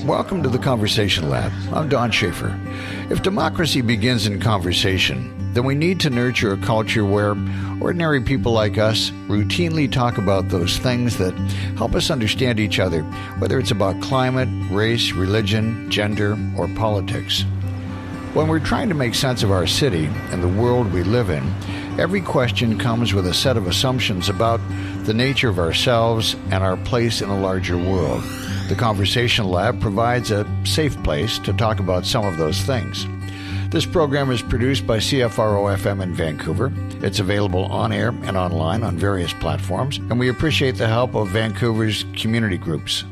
Welcome to the Conversation Lab. I'm Don Schaefer. If democracy begins in conversation, then we need to nurture a culture where ordinary people like us routinely talk about those things that help us understand each other, whether it's about climate, race, religion, gender, or politics. When we're trying to make sense of our city and the world we live in, every question comes with a set of assumptions about the nature of ourselves and our place in a larger world. The Conversational Lab provides a safe place to talk about some of those things. This program is produced by CFRO-FM in Vancouver. It's available on air and online on various platforms, and we appreciate the help of Vancouver's community groups.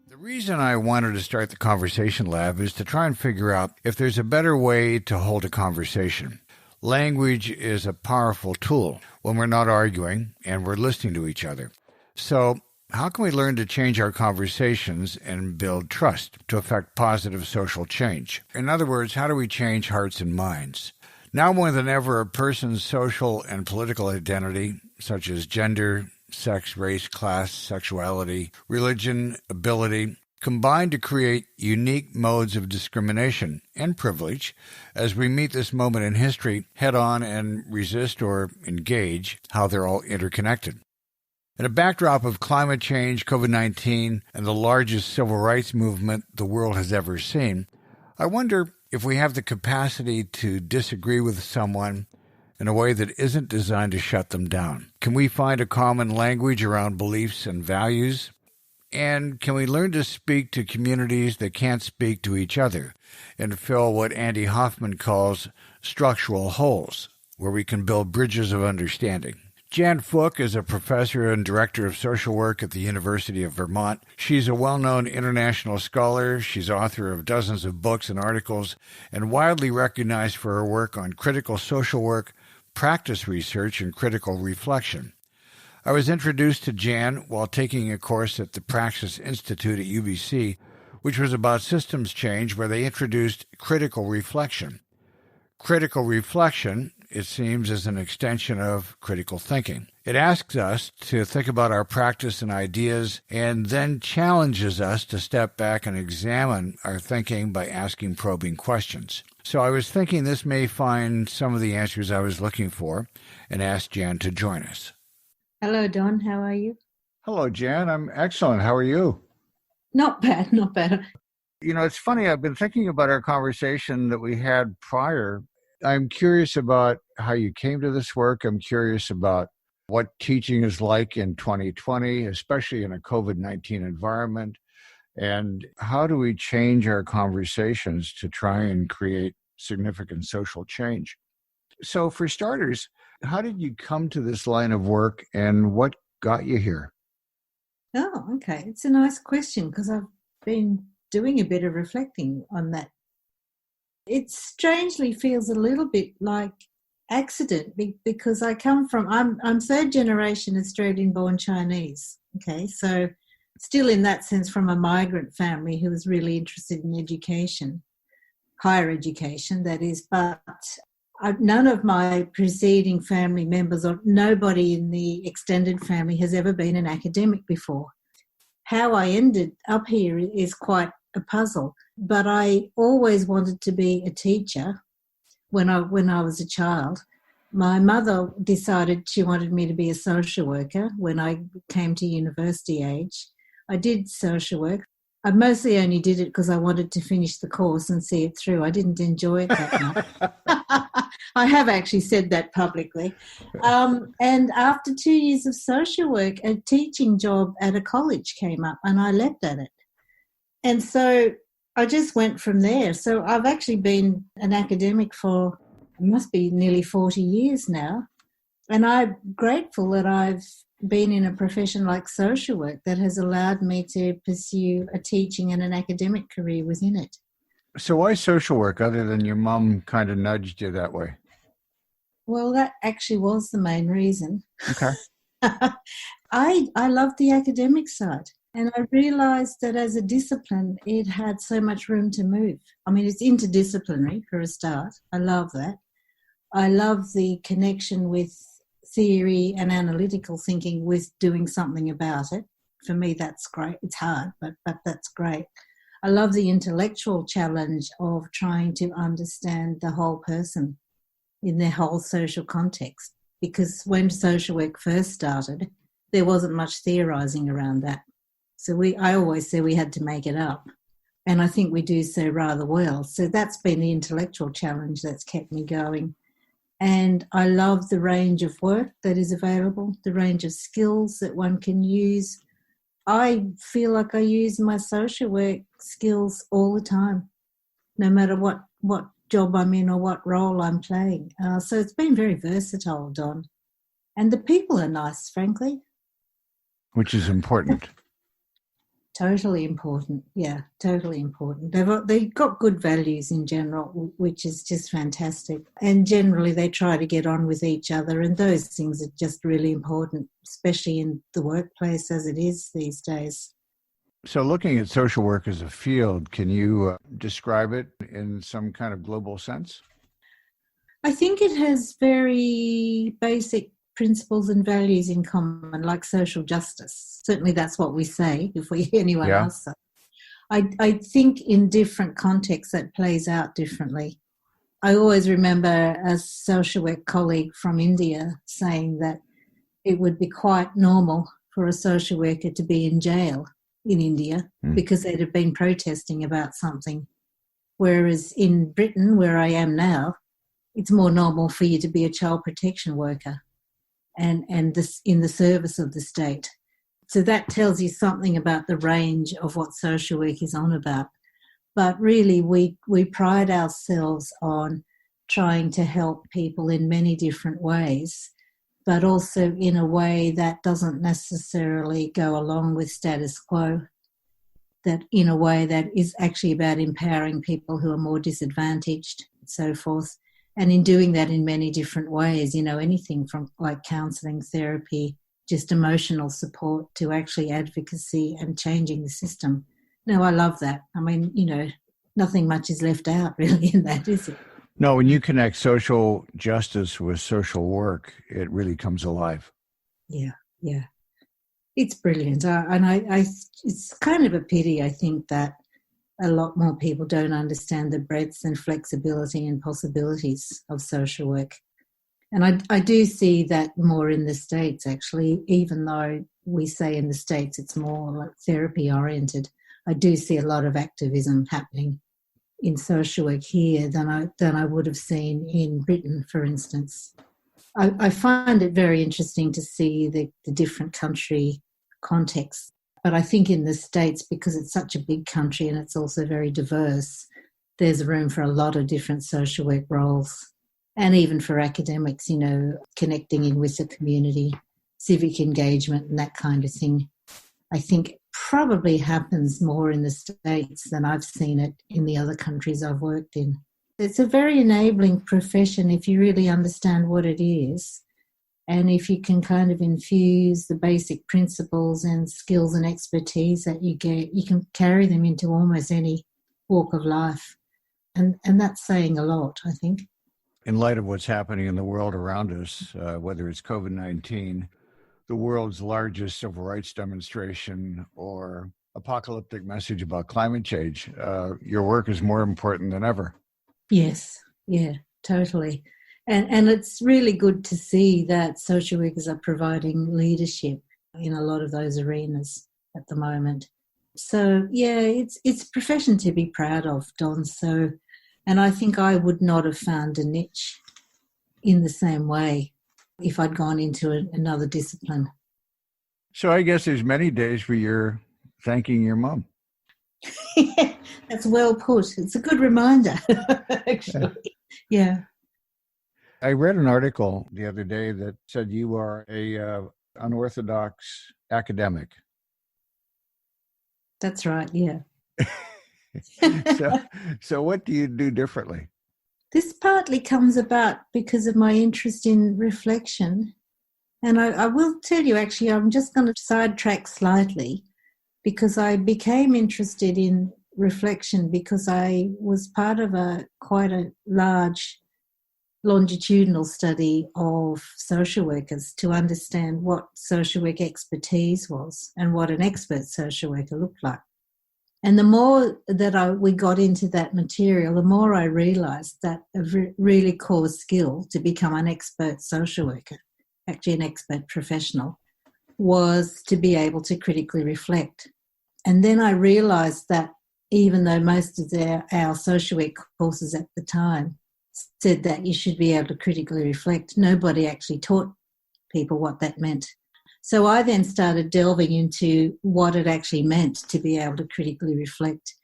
The reason I wanted to start the Conversation Lab is to try and figure out if there's a better way to hold a conversation. Language is a powerful tool when we're not arguing and we're listening to each other. So, how can we learn to change our conversations and build trust to affect positive social change? In other words, how do we change hearts and minds? Now more than ever, a person's social and political identity, such as gender, sex, race, class, sexuality, religion, ability, combine to create unique modes of discrimination and privilege as we meet this moment in history head-on and resist or engage how they're all interconnected. In a backdrop of climate change, COVID-19, and the largest civil rights movement the world has ever seen, I wonder if we have the capacity to disagree with someone in a way that isn't designed to shut them down. Can we find a common language around beliefs and values? And can we learn to speak to communities that can't speak to each other and fill what Andy Hoffman calls structural holes, where we can build bridges of understanding? Jan Fook is a professor and director of social work at the University of Vermont. She's a well-known international scholar. She's author of dozens of books and articles and widely recognized for her work on critical social work, practice research, and critical reflection. I was introduced to Jan while taking a course at the Praxis Institute at UBC, which was about systems change, where they introduced critical reflection. Critical reflection, it seems, is an extension of critical thinking. It asks us to think about our practice and ideas and then challenges us to step back and examine our thinking by asking probing questions. So I was thinking this may find some of the answers I was looking for and asked Jan to join us. Hello, Don. How are you? Hello, Jan. I'm excellent. How are you? Not bad, not bad. You know, it's funny. I've been thinking about our conversation that we had prior. I'm curious about how you came to this work. I'm curious about what teaching is like in 2020, especially in a COVID-19 environment. And how do we change our conversations to try and create significant social change? So for starters, how did you come to this line of work and what got you here? Oh, okay. It's a nice question because I've been doing a bit of reflecting on that. It strangely feels a little bit like accident because I come from, I'm third generation Australian-born Chinese. Okay, so still in that sense from a migrant family who was really interested in education, higher education, that is, but none of my preceding family members or nobody in the extended family has ever been an academic before. How I ended up here is quite a puzzle, but I always wanted to be a teacher when I was a child. My mother decided she wanted me to be a social worker when I came to university age. I did social work. I mostly only did it because I wanted to finish the course and see it through. I didn't enjoy it that much. I have actually said that publicly. And after 2 years of social work, a teaching job at a college came up and I leapt at it. And so I just went from there. So I've actually been an academic for, it must be nearly 40 years now. And I'm grateful that I've been in a profession like social work that has allowed me to pursue a teaching and an academic career within it. So why social work other than your mom kind of nudged you that way? Well, that actually was the main reason. Okay. I love the academic side. And I realised that as a discipline, it had so much room to move. I mean, it's interdisciplinary for a start. I love that. I love the connection with theory and analytical thinking with doing something about it. For me, that's great. It's hard, but that's great. I love the intellectual challenge of trying to understand the whole person in their whole social context, because when social work first started, there wasn't much theorising around that. So I always say we had to make it up, and I think we do so rather well. So that's been the intellectual challenge that's kept me going. And I love the range of work that is available, the range of skills that one can use. I feel like I use my social work skills all the time, no matter what job I'm in or what role I'm playing. So it's been very versatile, Don. And the people are nice, frankly. Which is important. Totally important. Yeah, totally important. They've got good values in general, which is just fantastic. And generally they try to get on with each other, and those things are just really important, especially in the workplace as it is these days. So looking at social work as a field, can you describe it in some kind of global sense? I think it has very basic principles and values in common, like social justice. Certainly that's what we say if we hear anyone else say. I think in different contexts that plays out differently. I always remember a social work colleague from India saying that it would be quite normal for a social worker to be in jail in India because they'd have been protesting about something. Whereas in Britain, where I am now, it's more normal for you to be a child protection worker and this in the service of the state. So that tells you something about the range of what social work is on about. But really, we pride ourselves on trying to help people in many different ways, but also in a way that doesn't necessarily go along with status quo, that in a way that is actually about empowering people who are more disadvantaged and so forth. And in doing that in many different ways, anything from like counselling, therapy, just emotional support to actually advocacy and changing the system. No, I love that. I mean, nothing much is left out really in that, is it? No, when you connect social justice with social work, it really comes alive. Yeah. It's brilliant. It's kind of a pity, I think, that a lot more people don't understand the breadth and flexibility and possibilities of social work. And I do see that more in the States, actually, even though we say in the States it's more like therapy-oriented. I do see a lot of activism happening in social work here than I would have seen in Britain, for instance. I find it very interesting to see the different country contexts. But I think in the States, because it's such a big country and it's also very diverse, there's room for a lot of different social work roles. And even for academics, connecting in with the community, civic engagement and that kind of thing. I think probably happens more in the States than I've seen it in the other countries I've worked in. It's a very enabling profession if you really understand what it is. And if you can kind of infuse the basic principles and skills and expertise that you get, you can carry them into almost any walk of life. And that's saying a lot, I think. In light of what's happening in the world around us, whether it's COVID-19, the world's largest civil rights demonstration, or apocalyptic message about climate change, your work is more important than ever. Yes, yeah, totally. And it's really good to see that social workers are providing leadership in a lot of those arenas at the moment. So, yeah, it's a profession to be proud of, Don. So, and I think I would not have found a niche in the same way if I'd gone into another discipline. So I guess there's many days where you're thanking your mom. Yeah, that's well put. It's a good reminder, actually. Yeah. I read an article the other day that said you are a unorthodox academic. That's right, yeah. So what do you do differently? This partly comes about because of my interest in reflection. And I will tell you, actually, I'm just going to sidetrack slightly because I became interested in reflection because I was part of quite a large longitudinal study of social workers to understand what social work expertise was and what an expert social worker looked like. And the more that we got into that material, the more I realised that a really core skill to become an expert social worker, actually an expert professional, was to be able to critically reflect. And then I realised that even though most of our social work courses at the time said that you should be able to critically reflect, nobody actually taught people what that meant. So I then started delving into what it actually meant to be able to critically reflect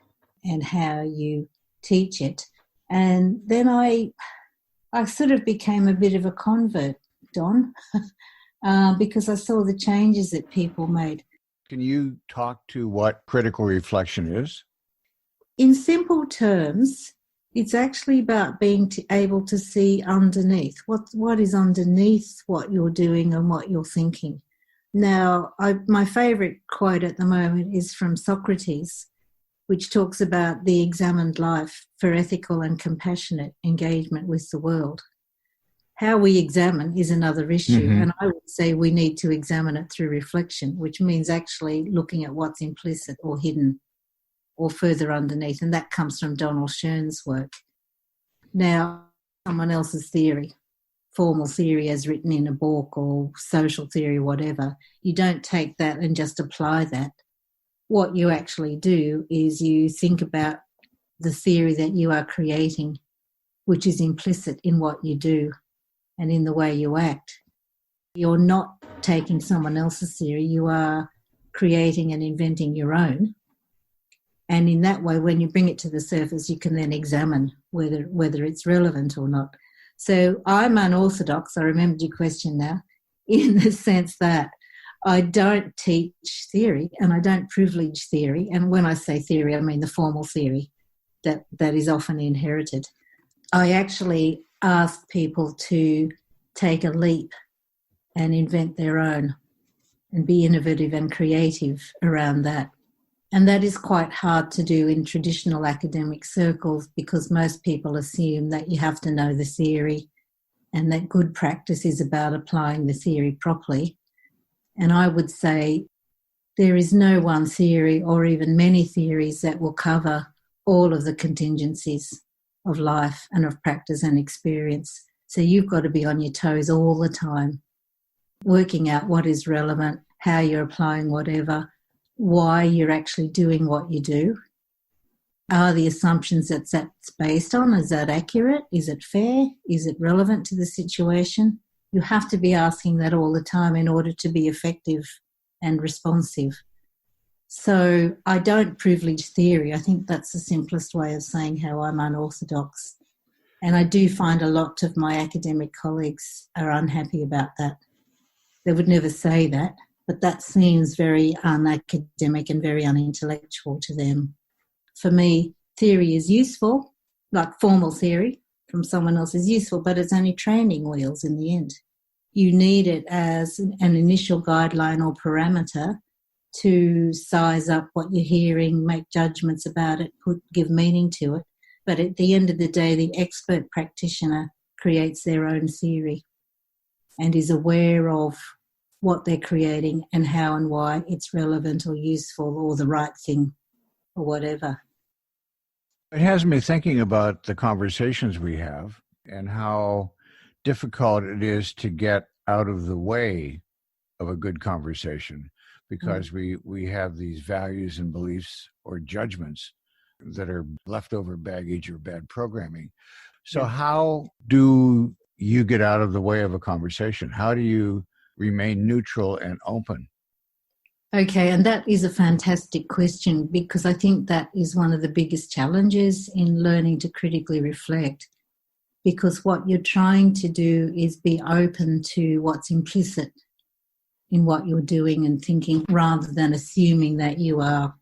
and how you teach it. And then I sort of became a bit of a convert, Don, because I saw the changes that people made. Can you talk to what critical reflection is? In simple terms, it's actually about being able to see underneath. What is underneath what you're doing and what you're thinking. Now, my favourite quote at the moment is from Socrates, which talks about the examined life for ethical and compassionate engagement with the world. How we examine is another issue, and I would say we need to examine it through reflection, which means actually looking at what's implicit or hidden or further underneath, and that comes from Donald Schoen's work. Now, someone else's theory, formal theory as written in a book or social theory, whatever, you don't take that and just apply that. What you actually do is you think about the theory that you are creating, which is implicit in what you do and in the way you act. You're not taking someone else's theory, you are creating and inventing your own. And in that way, when you bring it to the surface, you can then examine whether it's relevant or not. So I'm unorthodox, I remembered your question now, in the sense that I don't teach theory and I don't privilege theory. And when I say theory, I mean the formal theory that is often inherited. I actually ask people to take a leap and invent their own and be innovative and creative around that. And that is quite hard to do in traditional academic circles because most people assume that you have to know the theory and that good practice is about applying the theory properly. And I would say there is no one theory or even many theories that will cover all of the contingencies of life and of practice and experience. So you've got to be on your toes all the time, working out what is relevant, how you're applying whatever, why you're actually doing what you do. Are the assumptions that's based on, is that accurate? Is it fair? Is it relevant to the situation? You have to be asking that all the time in order to be effective and responsive. So I don't privilege theory. I think that's the simplest way of saying how I'm unorthodox. And I do find a lot of my academic colleagues are unhappy about that. They would never say that, but that seems very unacademic and very unintellectual to them. For me, theory is useful, like formal theory from someone else is useful, but it's only training wheels in the end. You need it as an initial guideline or parameter to size up what you're hearing, make judgments about it, give meaning to it. But at the end of the day, the expert practitioner creates their own theory and is aware of what they're creating and how and why it's relevant or useful or the right thing or whatever. It has me thinking about the conversations we have and how difficult it is to get out of the way of a good conversation because we have these values and beliefs or judgments that are leftover baggage or bad programming. So how do you get out of the way of a conversation? How do you remain neutral and open? Okay, and that is a fantastic question because I think that is one of the biggest challenges in learning to critically reflect, because what you're trying to do is be open to what's implicit in what you're doing and thinking rather than assuming that you are,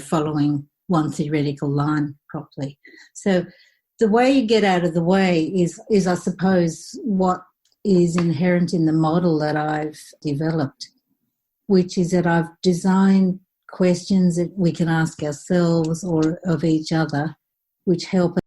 following one theoretical line properly. So the way you get out of the way is I suppose, what is inherent in the model that I've developed, which is that I've designed questions that we can ask ourselves or of each other, which help